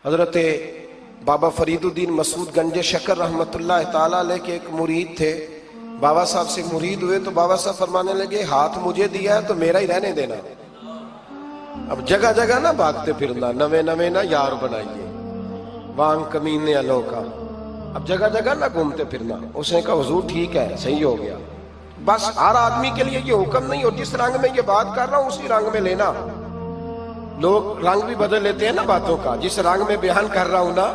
حضرت بابا فریدالدین مسعود گنج شکر رحمت اللہ تعالیٰ علیہ کے ایک مرید تھے. بابا صاحب سے مرید ہوئے تو بابا صاحب فرمانے لگے ہاتھ مجھے دیا ہے تو میرا ہی رہنے دینا. اب جگہ جگہ نہ بھاگتے پھرنا, نوے نوے نہ یار بنائیے وان کمینے الو کا. اب جگہ جگہ نہ گھومتے پھرنا. اس نے کہا حضور ٹھیک ہے, صحیح ہو گیا. بس ہر آدمی کے لیے یہ حکم نہیں ہو جس رنگ میں یہ بات کر رہا ہوں اسی رنگ میں لینا. لوگ رنگ بھی بدل لیتے ہیں نا باتوں کا. جس رنگ میں بیان کر رہا ہوں نا,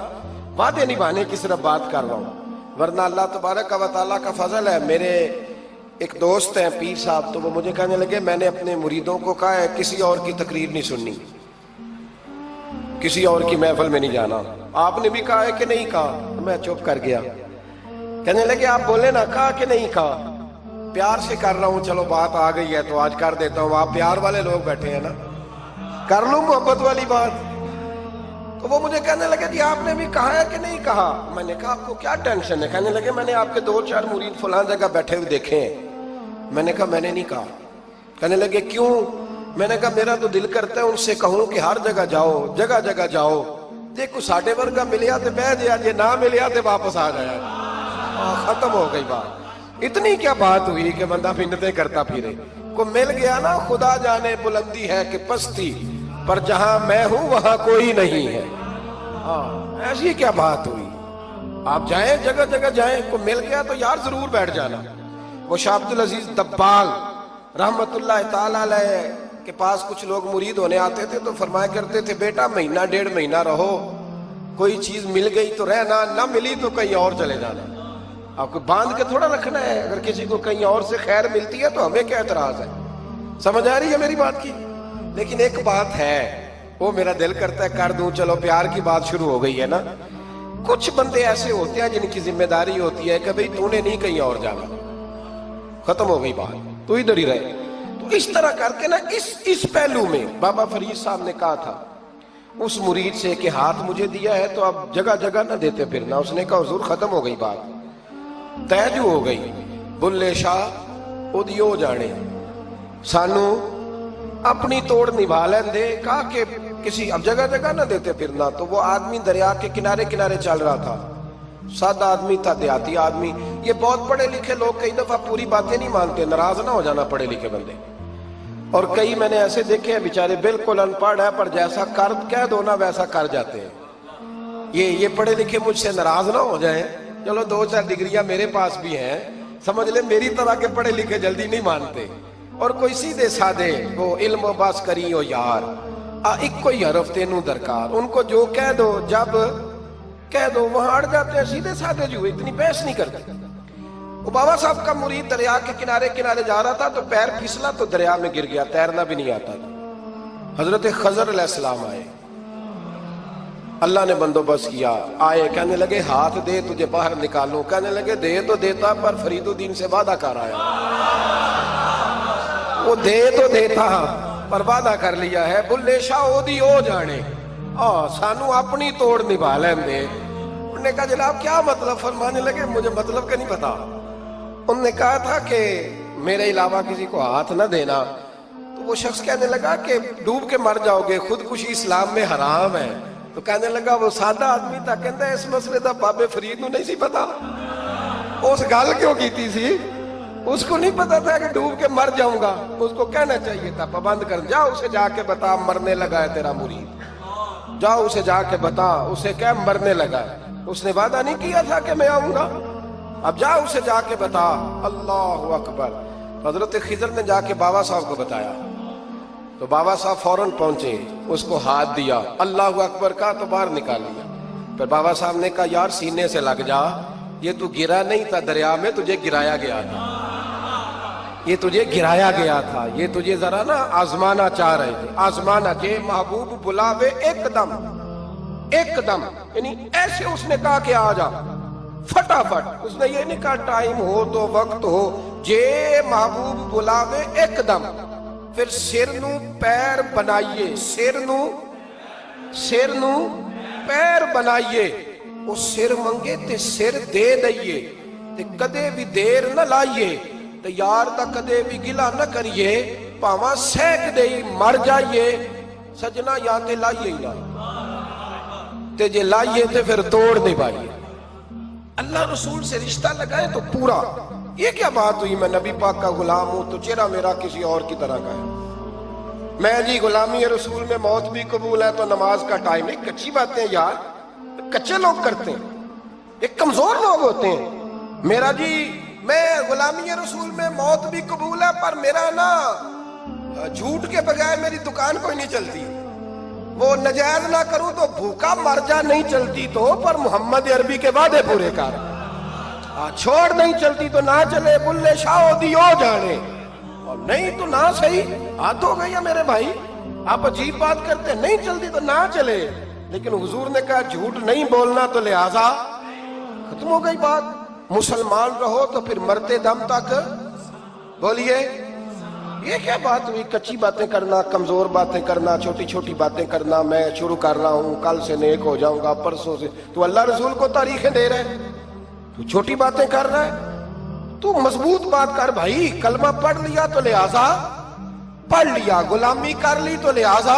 وعدے نبھانے کی صرف بات کر رہا ہوں. ورنہ اللہ تبارک و تعالیٰ کا فضل ہے. میرے ایک دوست ہیں پیر صاحب, تو وہ مجھے کہنے لگے میں نے اپنے مریدوں کو کہا ہے کسی اور کی تقریر نہیں سننی, کسی اور کی محفل میں نہیں جانا. آپ نے بھی کہا ہے کہ نہیں کہا؟ میں چپ کر گیا. کہنے لگے آپ بولے نا, کہا کہ نہیں کہا؟ پیار سے کر رہا ہوں, چلو بات آ گئی ہے تو آج کر دیتا ہوں. آپ پیار والے لوگ بیٹھے ہیں نا, کر لوں محبت والی بات. تو وہ مجھے کہنے لگے جی آپ نے بھی کہا ہے کہ نہیں کہا؟ میں نے کہا آپ کو کیا ٹینشن ہے؟ کہنے لگے میں نے آپ کے 2-4 مرید فلاں جگہ بیٹھے ہوئے دیکھے ہیں. میں نے کہا میں نے نہیں کہا. کہنے لگے کیوں؟ میں نے کہا میرا تو دل کرتا ہے ان سے کہوں کہ ہر جگہ جاؤ, جگہ جگہ جاؤ. دیکھو ساڈے ورگا ملیا تو بہ جیا, جے نہ ملیا تو واپس آ گیا. ختم ہو گئی بات. اتنی کیا بات ہوئی کہ بندہ منتیں کرتا پھرے. کو مل گیا نا, خدا جانے بلندی ہے کہ پستی, پر جہاں میں ہوں وہاں کوئی نہیں ہے. ایسی کیا بات ہوئی؟ آپ جائیں جگہ جگہ جائیں, کو مل گیا تو یار ضرور بیٹھ جانا. وہ شاہ عبدالعزیز دباغ رحمت اللہ تعالیٰ علیہ کے پاس کچھ لوگ مرید ہونے آتے تھے تو فرمایا کرتے تھے بیٹا مہینہ 1.5 مہینہ رہو, کوئی چیز مل گئی تو رہنا, نہ ملی تو کہیں اور چلے جانا. آپ کو باندھ کے تھوڑا رکھنا ہے. اگر کسی کو کہیں اور سے خیر ملتی ہے تو ہمیں کیا اعتراض ہے؟ سمجھ آ رہی ہے میری بات کی؟ لیکن ایک بات ہے, وہ میرا دل کرتا ہے کر دوں. چلو پیار کی بات شروع ہو گئی ہے نا. کچھ بندے ایسے ہوتے ہیں جن کی ذمہ داری ہوتی ہے کہ بھئی تو نے نہیں کہیں اور جانا, ختم ہو گئی بات, تو ادھر ہی رہے. تو اس طرح کر کے نا اس پہلو میں بابا فرید صاحب نے کہا تھا اس مرید سے کہ ہاتھ مجھے دیا ہے تو اب جگہ جگہ نہ دیتے پھرنا. اس نے کہا حضور ختم ہو گئی بات, طے جو ہو گئی. بلے شاہ اودیو جانے, سانو اپنی توڑ نبھا لین دے. کہا کہ کسی اب جگہ جگہ نہ دیتے پھرنا. تو وہ آدمی دریا کے کنارے کنارے چل رہا تھا, سادہ آدمی تھا, دیہاتی آدمی. یہ بہت پڑھے لکھے لوگ کئی دفعہ پوری باتیں نہیں مانتے, ناراض نہ ہو جانا پڑھے لکھے بندے. اور کئی میں نے ایسے دیکھے ہیں بیچارے بالکل ان پڑھ ہے پر جیسا کر کہہ دو نا ویسا کر جاتے ہیں. یہ پڑھے لکھے مجھ سے ناراض نہ ہو جائیں. چلو 2-4 ڈگریاں میرے پاس بھی ہیں, سمجھ لیں میری طرح کے پڑھے لکھے جلدی نہیں مانتے. اور کوئی سیدھے سادے وہ علم و باس کری ہو یار, ایک کوئی حرف تینوں درکار. ان کو جو کہہ دو جب کہہ دو وہاں اڑ جاتے ہیں, سیدھے سادے جو اتنی بحث نہیں کرتے. وہ بابا صاحب کا مرید دریا کے کنارے کنارے جا رہا تھا تو پیر پھسلا تو دریا میں گر گیا, تیرنا بھی نہیں آتا تھا. حضرت خضر علیہ السلام آئے, اللہ نے بندوبست کیا. آئے, کہنے لگے ہاتھ دے تجھے باہر نکالوں. کہنے لگے دے تو دیتا پر فریدالدین سے وعدہ کر آیا. وہ دے تو دیتا پر وعدہ کر لیا ہے. بلے شاہ اودی ہو جانے, سانو اپنی توڑ نبھا لین دے. انہوں نے کہا جناب کیا مطلب؟ فرمانے لگے مجھے مطلب کا نہیں پتا. انہوں نے کہا تھا کہ میرے علاوہ کسی کو ہاتھ نہ دینا. تو وہ شخص کہنے لگا کہ ڈوب کے مر جاؤ گے, خودکشی اسلام میں حرام ہے. تو کہنے لگا وہ سادہ آدمی تھا, کہتا ہے اس مسئلے دا بابے فرید نو نہیں سی پتا. اس گل کیوں کیتی سی؟ اس کو نہیں پتا تھا کہ ڈوب کے مر جاؤں گا. اس کو کہنا چاہیے تھا پابند کر, جا اسے جا کے بتا مرنے لگا ہے تیرا مرید. جاؤ اسے جا کے بتا, اسے کیا مرنے لگا ہے. اس نے وعدہ نہیں کیا تھا کہ میں آؤں گا. اب جا اسے جا کے بتا. اللہ اکبر. حضرت خضر نے جا کے بابا صاحب کو بتایا تو بابا صاحب فوراً پہنچے, اس کو ہاتھ دیا, اللہ اکبر کہا تو باہر نکال لیا. پھر بابا صاحب نے کہا یار سینے سے لگ جا, یہ تو گرا نہیں تھا دریا میں, تجھے گرایا گیا تھا. یہ تجھے گرایا گیا تھا, یہ تجھے ذرا نا آزمانا چاہ رہے تھے. آزمانا کہ محبوب بلاوے ایک دم, ایک دم, یعنی ایسے اس نے کہا کہ آ جا فٹافٹ. اس نے یہ نہیں کہا ٹائم ہو تو وقت ہو, جے محبوب بلاوے ایک دم. پھر سر نو پیر بنائیے, سر نو پیر بنائیے. وہ سر منگے تے سر دے دئیے, تے کدے بھی دیر نہ لائیے, تے یار دا کدے بھی گلا نہ کریے, پاواں سیک دے مر جائیے. سجنا یا تے لائیے ہی لائیے. تے جے لائیے تے پھر توڑ نہیں پائیے. اللہ رسول سے رشتہ لگائے تو پورا. یہ کیا بات ہوئی میں نبی پاک کا غلام ہوں تو چہرہ میرا کسی اور کی طرح کا ہے. میں جی غلامی رسول میں موت بھی قبول ہے تو نماز کا ٹائم. ایک کچی باتیں یار کچے لوگ کرتے ہیں, ایک کمزور لوگ ہوتے ہیں. میرا جی میں غلامی رسول میں موت بھی قبول ہے پر میرا نا جھوٹ کے بغیر میری دکان کوئی نہیں چلتی. وہ نجائز نہ کروں تو بھوکا مر جا نہیں چلتی تو پر محمد عربی کے وعدے پورے کر. چھوڑ نہیں چلتی تو نہ چلے بلے شاہ دیو جانے, اور نہیں تو نہ صحیح. ہاتھ ہو گئی ہے میرے بھائی, آپ عجیب بات کرتے ہیں. نہیں چلتی تو نہ چلے, لیکن حضور نے کہا جھوٹ نہیں بولنا تو لہذا ختم ہو گئی بات. مسلمان رہو تو پھر مرتے دم تک بولیے. یہ کیا بات ہوئی کچی باتیں کرنا, کمزور باتیں کرنا, چھوٹی چھوٹی باتیں کرنا. میں شروع کر رہا ہوں, کل سے نیک ہو جاؤں گا, پرسوں سے. تو اللہ رسول کو تاریخیں دے رہے ہیں, تو چھوٹی باتیں کر رہا ہے. تو مضبوط بات کر بھائی. کلمہ پڑھ لیا تو لہذا پڑھ لیا, غلامی کر لی تو لہذا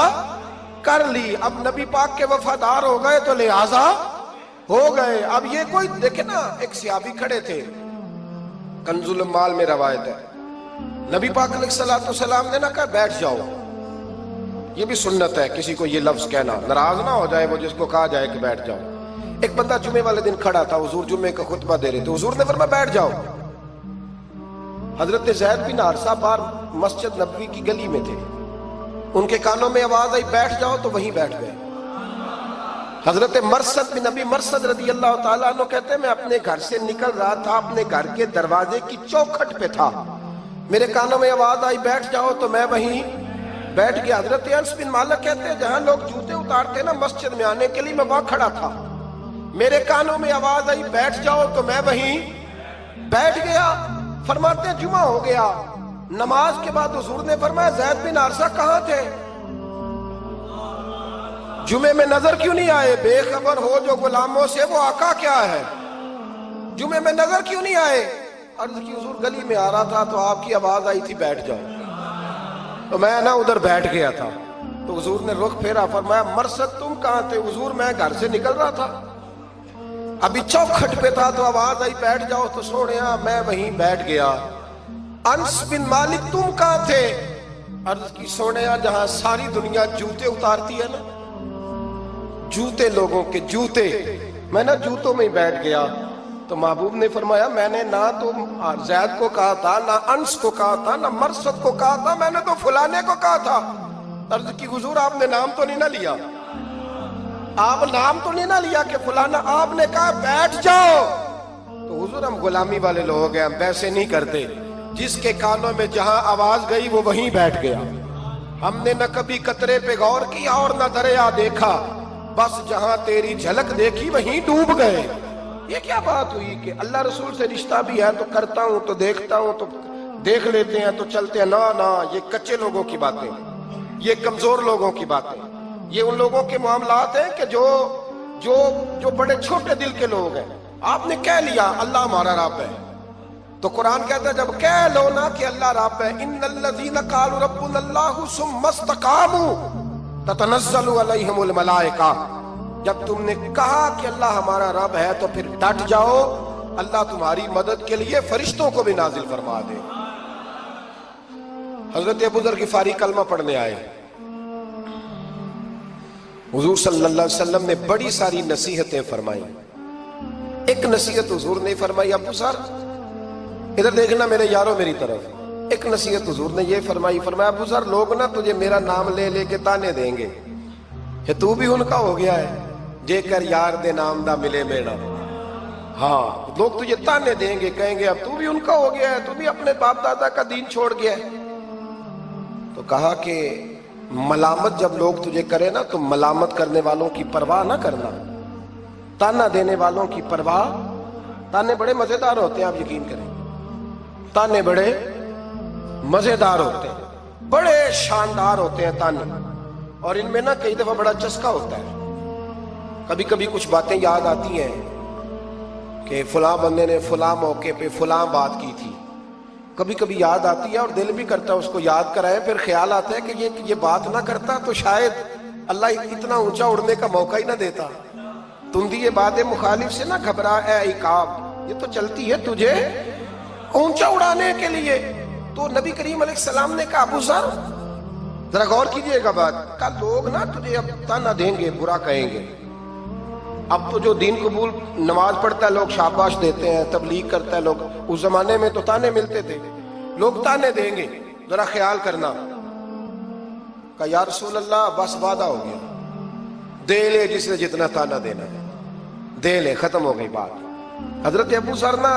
کر لی. اب نبی پاک کے وفادار ہو گئے تو لہذا ہو گئے. اب یہ کوئی دیکھے نا, ایک صحابی کھڑے تھے, کنز المال میں روایت ہے, نبی پاک علیہ السلام نے نہ کہا بیٹھ جاؤ. یہ بھی سنت ہے کسی کو یہ لفظ کہنا, ناراض نہ ہو جائے وہ جس کو کہا جائے کہ بیٹھ جاؤ. ایک بندہ جمعے والے دن کھڑا تھا, حضور جمعے کا خطبہ دے رہے تھے, حضور نے فرمایا بیٹھ جاؤ. حضرت زید بن حارثہ بار مسجد نبوی کی گلی میں تھے, ان کے کانوں میں آواز آئی بیٹھ جاؤ تو وہیں بیٹھ گئے. حضرت مرثد بن نبی مرثد رضی اللہ تعالیٰ عنہ کہتے ہیں میں اپنے گھر سے نکل رہا تھا, اپنے گھر کے دروازے کی چوکھٹ پہ تھا, میرے کانوں میں آواز آئی بیٹھ جاؤ تو میں وہیں بیٹھ گیا. حضرت انس بن مالک کہتے ہیں جہاں لوگ جوتے اتارتے نا مسجد میں آنے کے لیے میں وہاں کھڑا تھا, میرے کانوں میں آواز آئی بیٹھ جاؤ تو میں وہیں بیٹھ گیا. فرماتے ہیں جمعہ ہو گیا, نماز کے بعد حضور نے فرمایا زید بن حارثہ کہاں تھے, جمعے میں نظر کیوں نہیں آئے؟ بے خبر ہو جو غلاموں سے وہ آقا کیا ہے, جمعے میں نظر کیوں نہیں آئے؟ عرض کی حضور گلی میں آ رہا تھا تو آپ کی آواز آئی تھی بیٹھ جاؤ, تو میں نا ادھر بیٹھ گیا تھا. تو حضور نے رخ پھیرا, فرمایا مرثد تم کہاں تھے؟ حضور میں گھر سے نکل رہا تھا, ابھی چوکھٹ پہ تھا تو آواز آئی بیٹھ جاؤ تو سوڑیا میں وہیں بیٹھ گیا. انس بن مالک تم کہاں تھے؟ عرض کی سوڑیا جہاں ساری دنیا جوتے اتارتی ہے نا, جوتے لوگوں کے جوتے, میں نا جوتوں میں ہی بیٹھ گیا. تو محبوب نے فرمایا میں نے نہ تو زید کو کہا تھا, نہ انس کو کہا تھا, نہ مرثد کو کہا تھا, میں نے تو فلانے کو کہا تھا. عرض کی حضور آپ نے نام تو نہیں نہ لیا, آپ نام تو نہیں نہ لیا کہ فلانا, آپ نے کہا بیٹھ جاؤ. تو حضور ہم غلامی والے لوگ ہیں, ہم ویسے نہیں کرتے. جس کے کانوں میں جہاں آواز گئی وہ وہیں بیٹھ گیا. ہم نے نہ کبھی قطرے پہ غور کیا اور نہ دریا دیکھا, بس جہاں تیری جھلک دیکھی وہیں ڈوب گئے. یہ کیا بات ہوئی کہ اللہ رسول سے رشتہ بھی ہے تو کرتا ہوں تو دیکھتا ہوں تو دیکھ لیتے ہیں تو چلتے ہیں. نہ یہ کچے لوگوں کی باتیں, یہ کمزور لوگوں کی باتیں, یہ ان لوگوں کے معاملات ہیں کہ جو بڑے چھوٹے دل کے لوگ ہیں. آپ نے کہہ لیا اللہ ہمارا رب ہے تو قرآن کہتا ہے جب کہہ لو نا کہ اللہ رب ہے, ان الذین قالوا ربنا اللہ ثم استقاموا تتنزل علیہم الملائکہ, جب تم نے کہا کہ اللہ ہمارا رب ہے تو پھر ڈٹ جاؤ, اللہ تمہاری مدد کے لیے فرشتوں کو بھی نازل فرما دے. حضرت ابو ذر غفاری کلمہ پڑھنے آئے, حضور صلی اللہ علیہ وسلم نے بڑی ساری نصیحتیں فرمائی. ایک نصیحت حضور نے فرمائی, ابو ذر ادھر دیکھنا میرے یارو میری طرف. ایک نصیحت حضور نے یہ فرمائی, فرمایا ابو ذر لوگ نا تجھے میرا نام لے لے کے تانے دیں گے کہ تو بھی ان کا ہو گیا ہے, جے کر یار دے نام دا ملے میڑا. ہاں لوگ تجھے تانے دیں گے, کہیں گے اب تو بھی ان کا ہو گیا ہے, تو بھی اپنے باپ دادا کا دین چھوڑ گیا ہے. تو کہا کہ ملامت جب لوگ تجھے کرے نا تو ملامت کرنے والوں کی پرواہ نہ کرنا, تانا دینے والوں کی پرواہ. تانے بڑے مزیدار ہوتے ہیں, آپ یقین کریں, تانے بڑے مزیدار ہوتے ہیں, بڑے شاندار ہوتے ہیں تانے, اور ان میں نا کئی دفعہ بڑا چسکا ہوتا ہے. کبھی کبھی کچھ باتیں یاد آتی ہیں کہ فلاں بندے نے فلاں موقع پہ فلاں بات کی تھی, کبھی کبھی یاد آتی ہے اور دل بھی کرتا ہے اس کو یاد کرائیں. پھر خیال آتا ہے کہ یہ بات نہ کرتا تو شاید اللہ اتنا اونچا اڑنے کا موقع ہی نہ دیتا. تندی باد مخالف سے نہ گھبرا اے عقاب، یہ تو چلتی ہے تجھے اونچا اڑانے کے لیے۔ تو نبی کریم علیہ السلام نے کہا ابو ذر ذرا غور کیجئے گا بات، کہا لوگ نا تجھے اب تانا دیں گے، برا کہیں گے۔ اب تو جو دین قبول نماز پڑھتا ہے لوگ شاباش دیتے ہیں، تبلیغ کرتا ہے لوگ، اس زمانے میں تو تانے ملتے تھے، لوگ تانے دیں گے، ذرا خیال کرنا۔ کہا یا رسول اللہ بس وعدہ ہو گیا، دے لے جس نے جتنا تانا دینا ہے، دے لے، ختم ہو گئی بات۔ حضرت ابو ذر نا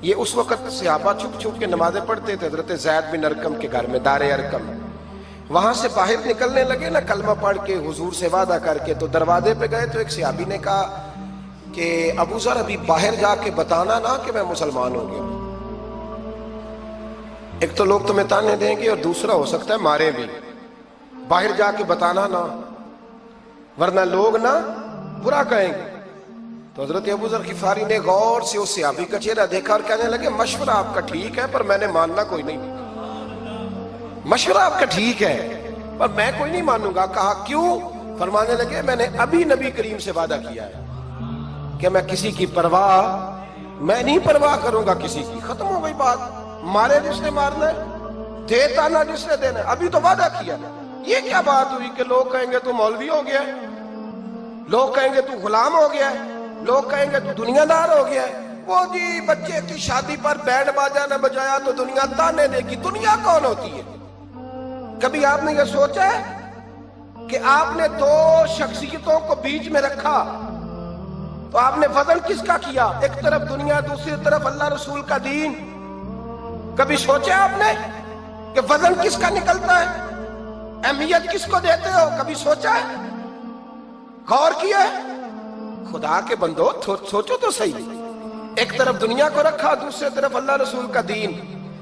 یہ اس وقت صحابہ چھپ چھپ کے نمازیں پڑھتے تھے حضرت زید بن ارقم کے گھر میں، دار ارقم۔ وہاں سے باہر نکلنے لگے نا کلمہ پڑھ کے حضور سے وعدہ کر کے، تو دروازے پہ گئے تو ایک صحابی نے کہا کہ ابو ذر ابھی باہر جا کے بتانا نا کہ میں مسلمان ہو گیا، ایک تو لوگ تمہیں تانے دیں گے اور دوسرا ہو سکتا ہے مارے بھی، باہر جا کے بتانا نا ورنہ لوگ نا برا کہیں گے۔ تو حضرت ابو ذر غفاری نے غور سے اس صحابی کا چہرہ دیکھا اور کہنے لگے مشورہ آپ کا ٹھیک ہے پر میں نے ماننا کوئی نہیں، مشورہ آپ کا ٹھیک ہے پر میں کوئی نہیں مانوں گا۔ کہا کیوں؟ فرمانے لگے میں نے ابھی نبی کریم سے وعدہ کیا ہے کہ میں کسی کی پرواہ میں نہیں پرواہ کروں گا کسی کی، ختم ہو گئی بات، مارے جس نے مارنا ہے، دے تانا جس نے دینا ہے، ابھی تو وعدہ کیا ہے۔ یہ کیا بات ہوئی کہ لوگ کہیں گے تو مولوی ہو گیا ہے، لوگ کہیں گے تو غلام ہو گیا ہے، لوگ کہیں گے تو دنیا دار ہو گیا ہے، وہ جی بچے کی شادی پر بینڈ باجا نہ بجایا تو دنیا تانے دے گی۔ دنیا کون ہوتی ہے؟ کبھی آپ نے یہ سوچا ہے کہ آپ نے دو شخصیتوں کو بیچ میں رکھا تو آپ نے وزن کس کا کیا؟ ایک طرف دنیا، دوسری طرف اللہ رسول کا دین۔ کبھی سوچا آپ نے کہ وزن کس کا نکلتا ہے، اہمیت کس کو دیتے ہو؟ کبھی سوچا ہے، غور کیا ہے؟ خدا کے بندو سوچو تو صحیح، ایک طرف دنیا کو رکھا، دوسری طرف اللہ رسول کا دین،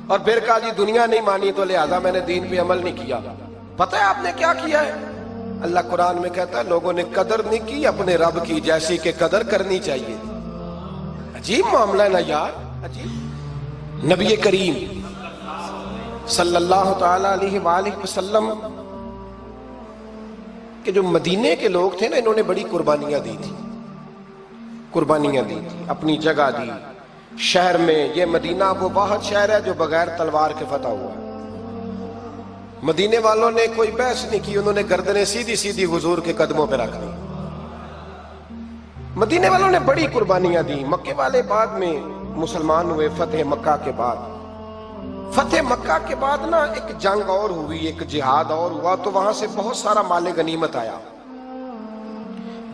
اور پھر کہا جی دنیا نہیں مانی تو لہذا میں نے دین پہ عمل نہیں کیا۔ پتہ ہے آپ نے کیا کیا ہے؟ اللہ قرآن میں کہتا ہے لوگوں نے قدر نہیں کی اپنے رب کی جیسی کہ قدر کرنی چاہیے۔ عجیب معاملہ ہے نا یار، عجیب۔ نبی کریم صلی اللہ تعالی علیہ وآلہ وسلم کہ جو مدینے کے لوگ تھے نا انہوں نے بڑی قربانیاں دی تھی، قربانیاں دی تھی، اپنی جگہ دی شہر میں۔ یہ مدینہ وہ واحد شہر ہے جو بغیر تلوار کے فتح ہوا ہے۔ مدینے والوں نے کوئی بحث نہیں کی، انہوں نے گردنیں سیدھی سیدھی حضور کے قدموں پہ رکھ دی۔ مدینے والوں نے بڑی قربانیاں دی۔ مکے والے بعد میں مسلمان ہوئے فتح مکہ کے بعد۔ فتح مکہ کے بعد نا ایک جنگ اور ہوئی، ایک جہاد اور ہوا، تو وہاں سے بہت سارا مال غنیمت آیا،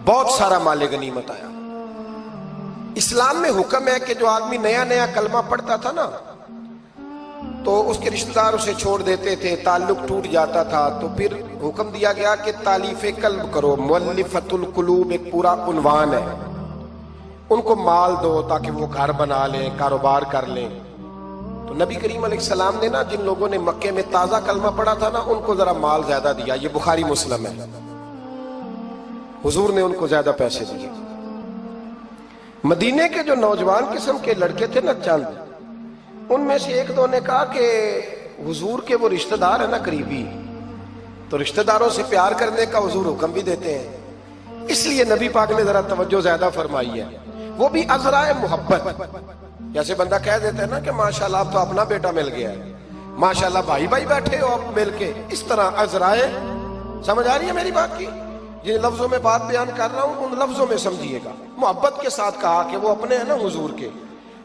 بہت سارا مال غنیمت آیا۔ اسلام میں حکم ہے کہ جو آدمی نیا نیا کلمہ پڑھتا تھا نا تو اس کے رشتہ دار اسے چھوڑ دیتے تھے، تعلق ٹوٹ جاتا تھا، تو پھر حکم دیا گیا کہ تالیف قلب کرو، مؤلفۃ القلوب ایک پورا عنوان ہے، ان کو مال دو تاکہ وہ گھر بنا لیں، کاروبار کر لیں۔ تو نبی کریم علیہ السلام نے نا جن لوگوں نے مکے میں تازہ کلمہ پڑھا تھا نا ان کو ذرا مال زیادہ دیا، یہ بخاری مسلم ہے، حضور نے ان کو زیادہ پیسے دیے۔ مدینے کے جو نوجوان قسم کے لڑکے تھے نا چند، ان میں سے ایک دو نے کہا کہ حضور کے وہ رشتہ دار ہیں نا قریبی، تو رشتہ داروں سے پیار کرنے کا حضور حکم بھی دیتے ہیں، اس لیے نبی پاک نے ذرا توجہ زیادہ فرمائی ہے، وہ بھی عذرائے محبت۔ جیسے بندہ کہہ دیتا ہے نا کہ ماشاءاللہ اب تو اپنا بیٹا مل گیا ہے، ماشاءاللہ بھائی بھائی بیٹھے ہو اب مل کے، اس طرح عذرائے، سمجھ آ رہی ہے میری بات کی؟ جن لفظوں میں بات بیان کر رہا ہوں ان لفظوں میں سمجھیے گا، محبت کے ساتھ کہا کہ وہ اپنے ہیں نا حضور کے،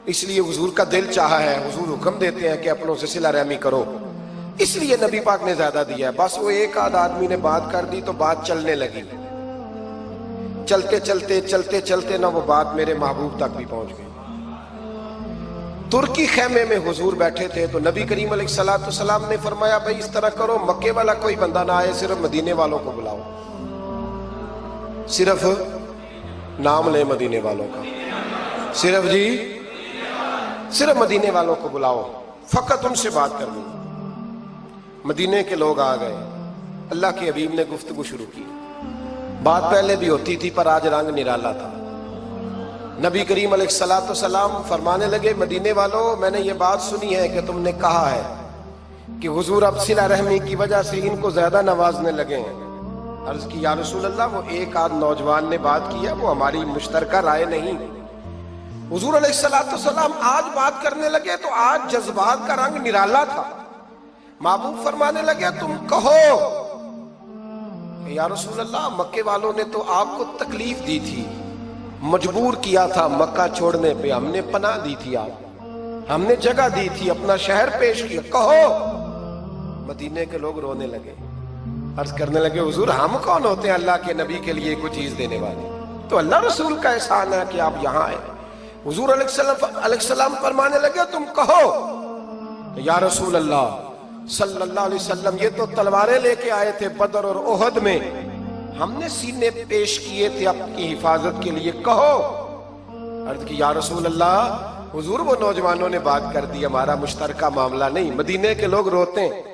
اس لیے حضور کا دل چاہا ہے، حضور حکم دیتے ہیں کہ اپنوں سے صلہ رحمی کرو، اس لیے نبی پاک نے زیادہ دیا ہے۔ بس وہ ایک آدھ آدمی نے بات کر دی تو بات چلنے لگی، چلتے چلتے چلتے چلتے نہ وہ بات میرے محبوب تک بھی پہنچ گئی۔ ترکی خیمے میں حضور بیٹھے تھے تو نبی کریم علیہ السلام نے فرمایا بھائی اس طرح کرو، مکے والا کوئی بندہ نہ آئے، صرف مدینے والوں کو بلاؤ، صرف نام لے مدینے والوں کا، صرف جی صرف مدینے والوں کو بلاؤ، فقط ان سے بات کر لوں۔ مدینے کے لوگ آ گئے، اللہ کے حبیب نے گفتگو شروع کی، بات پہلے بھی ہوتی تھی پر آج رنگ نرالا تھا۔ نبی کریم علیہ السلام فرمانے لگے مدینے والوں میں نے یہ بات سنی ہے کہ تم نے کہا ہے کہ حضور اب صلہ رحمی کی وجہ سے ان کو زیادہ نوازنے لگے ہیں، عرض کی یا رسول اللہ وہ ایک آدھ نوجوان نے بات کی ہے، وہ ہماری مشترکہ رائے نہیں۔ حضور علیہ السلام آج بات کرنے لگے تو آج جذبات کا رنگ نرالا تھا۔ محبوب فرمانے لگے تم کہو یا رسول اللہ مکے والوں نے تو آپ کو تکلیف دی تھی، مجبور کیا تھا مکہ چھوڑنے پہ، ہم نے پناہ دی تھی، آپ ہم نے جگہ دی تھی، اپنا شہر پیش کیا، کہو۔ مدینے کے لوگ رونے لگے، عرض کرنے لگے حضور ہم کون ہوتے ہیں اللہ کے نبی کے لیے کوئی چیز دینے والے، تو اللہ رسول کا احسان ہے کہ آپ یہاں آئے۔ حضور علیہ السلام فرمانے لگے تم کہو یا رسول اللہ صلی اللہ علیہ وسلم یہ تو تلواریں لے کے آئے تھے بدر اور احد میں، ہم نے سینے پیش کیے تھے اپنی حفاظت کے لیے، کہو۔ عرض کی یا رسول اللہ حضور وہ نوجوانوں نے بات کر دی، ہمارا مشترکہ معاملہ نہیں، مدینے کے لوگ روتے ہیں۔